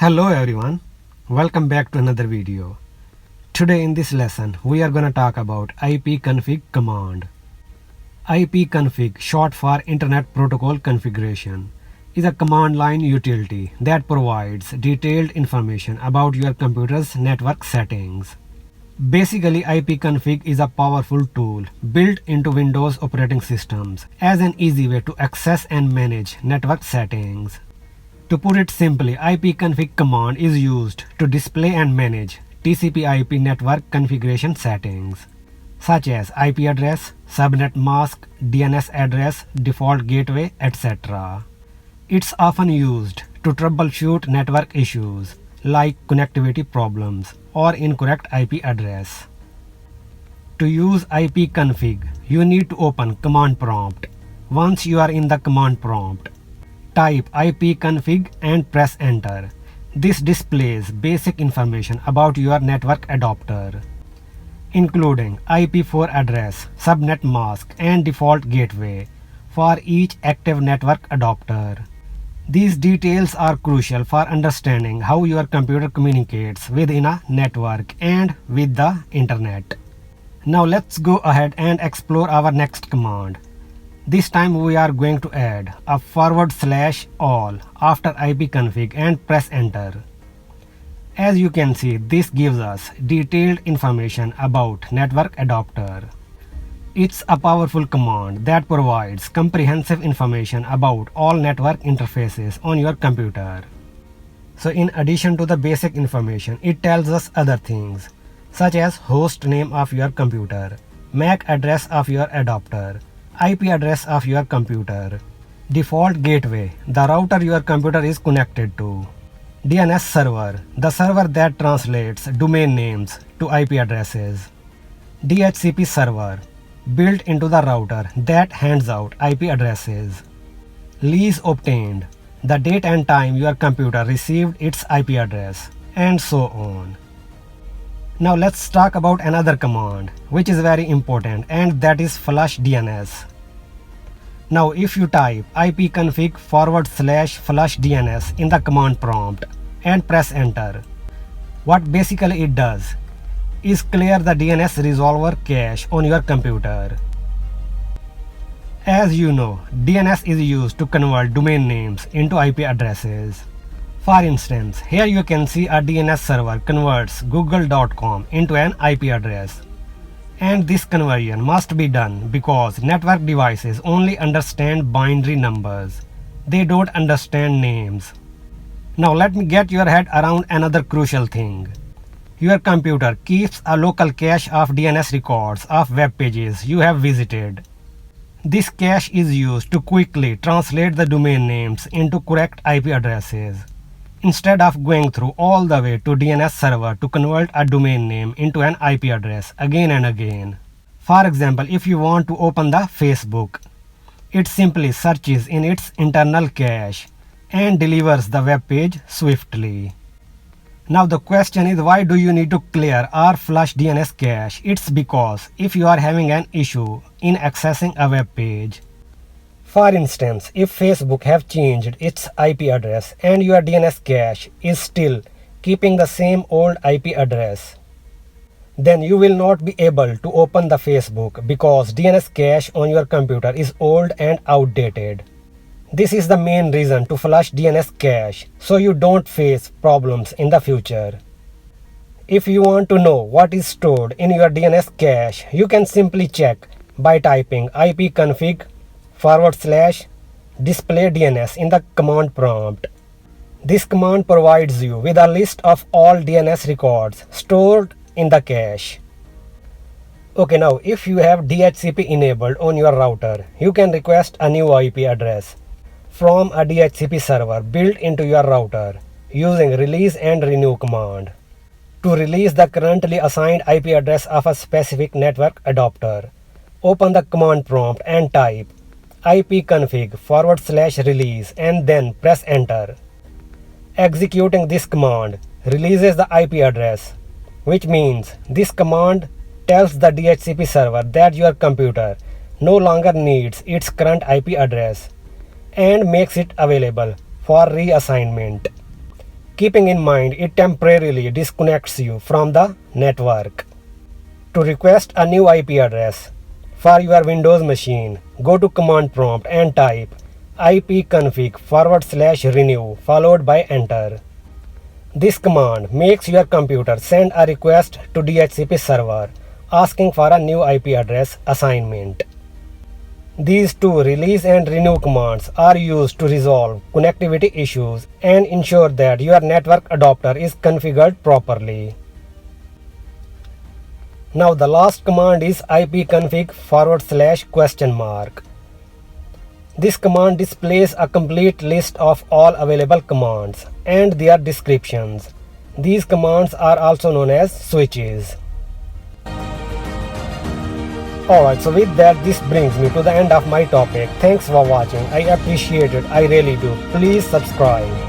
Hello everyone, welcome back to another video. Today in this lesson we are gonna talk about IPconfig command. IPconfig, short for Internet Protocol Configuration, is a command line utility that provides detailed information about your computer's network settings. Basically, IPconfig is a powerful tool built into Windows operating systems as an easy way to access and manage network settings. To put it simply, IPconfig command is used to display and manage TCP/IP network configuration settings, such as IP address, subnet mask, DNS address, default gateway, etc. It's often used to troubleshoot network issues like connectivity problems or incorrect IP address. To use IPconfig, you need to open command prompt. Once you are in the command prompt, type IPconfig and press enter. This displays basic information about your network adapter, including IP4 address, subnet mask, and default gateway for each active network adapter. These details are crucial for understanding how your computer communicates within a network and with the internet. Now let's go ahead and explore our next command. This time we are going to add a /all after IPconfig and press enter. As you can see, this gives us detailed information about network adapter. It's a powerful command that provides comprehensive information about all network interfaces on your computer. So in addition to the basic information, it tells us other things such as host name of your computer, MAC address of your adapter, IP address of your computer, default gateway, the router your computer is connected to, DNS server, the server that translates domain names to IP addresses, DHCP server, built into the router that hands out IP addresses, lease obtained, the date and time your computer received its IP address, and so on. Now let's talk about another command which is very important, and that is flush DNS. Now if you type IPconfig /flush DNS in the command prompt and press enter, what basically it does is clear the DNS resolver cache on your computer. As you know, DNS is used to convert domain names into IP addresses. For instance, here you can see a DNS server converts google.com into an IP address. And this conversion must be done because network devices only understand binary numbers. They don't understand names. Now let me get your head around another crucial thing. Your computer keeps a local cache of DNS records of web pages you have visited. This cache is used to quickly translate the domain names into correct IP addresses, instead of going through all the way to DNS server to convert a domain name into an IP address again and again. For example, if you want to open the Facebook, it simply searches in its internal cache and delivers the web page swiftly. Now the question is, why do you need to clear or flush DNS cache? It's because if you are having an issue in accessing a web page. For instance, if Facebook have changed its IP address and your DNS cache is still keeping the same old IP address, then you will not be able to open the Facebook because DNS cache on your computer is old and outdated. This is the main reason to flush DNS cache so you don't face problems in the future. If you want to know what is stored in your DNS cache, you can simply check by typing IPconfig /display DNS in the command prompt. This command provides you with a list of all DNS records stored in the cache. Okay, now if you have DHCP enabled on your router, you can request a new IP address from a DHCP server built into your router using release and renew command. To release the currently assigned IP address of a specific network adapter, open the command prompt and type IPconfig /release and then press enter. Executing this command releases the IP address, which means this command tells the DHCP server that your computer no longer needs its current IP address and makes it available for reassignment. Keeping in mind it temporarily disconnects you from the network. To request a new IP address for your Windows machine, go to command prompt and type IPconfig /renew followed by enter. This command makes your computer send a request to DHCP server asking for a new IP address assignment. These two release and renew commands are used to resolve connectivity issues and ensure that your network adapter is configured properly. Now the last command is IPconfig /?. This command displays a complete list of all available commands and their descriptions. These commands are also known as switches. Alright, so with that, this brings me to the end of my topic. Thanks for watching. I appreciate it. I really do. Please subscribe.